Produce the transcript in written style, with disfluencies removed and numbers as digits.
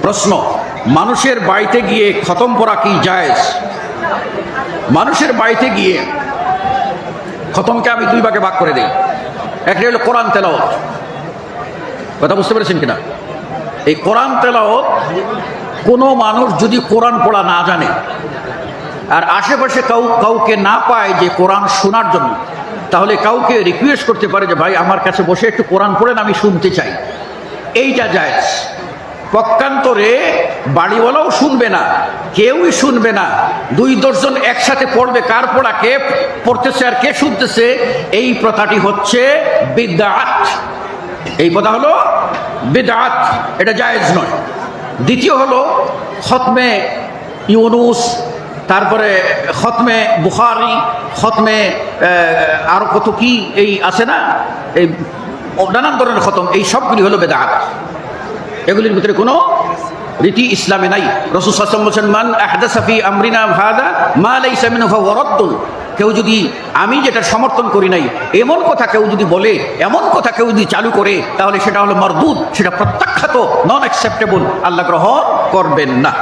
প্রশ্ন, মানুষের বাড়িতে গিয়ে খতম পড়া কি জায়েজ? মানুষের বাড়িতে গিয়ে খতমকে আমি দুই ভাগে ভাগ করে দিই। একটা হলো কোরআন তেলাওয়াত। কথা বুঝতে পেরেছেন কিনা? এই কোরআন তেলাওয়াত কোনো মানুষ যদি কোরআন পড়া না জানে আর আশেপাশে কাউকে না পায় যে কোরআন শোনার জন্য, তাহলে কাউকে রিকোয়েস্ট করতে পারে যে ভাই আমার কাছে বসে একটু কোরআন পড়েন, আমি শুনতে চাই। এইটা জায়েজ। পক্ষান্তরে বাড়িওয়ালাও শুনবে না, কেউই শুনবে না, 2-10 জন একসাথে পড়বে, কার পড়া কে পড়তেছে আর কে শুনতেছে, এই প্রথাটি হচ্ছে বিদআত। এই কথা হলো বিদআত, এটা জায়েজ নয়। দ্বিতীয় হলো খতমে ইউনুস, তারপরে খতমে বুখারী, খতমে আরো কত কি এই আছে না, এই নানান ধরনের খতম, এই সবগুলি হলো বিদআত। এগুলির ভিতরে কোনো রীতি ইসলামে নাই। রাসূল সাল্লাল্লাহু আলাইহি ওয়াসাল্লাম বলেন, মান আহদাসা ফি আমরিনা হাযা মা লাইসা মিনহু ফাহুয়া রাদ্দুন। কেউ যদি আমি যেটা সমর্থন করি নাই এমন কথা কেউ যদি বলে, এমন কথা কেউ যদি চালু করে, তাহলে সেটা হলো মারদুদ, সেটা প্রত্যাখ্যাত, নন অ্যাকসেপ্টেবল, আল্লাহ গ্রহণ করবেন না।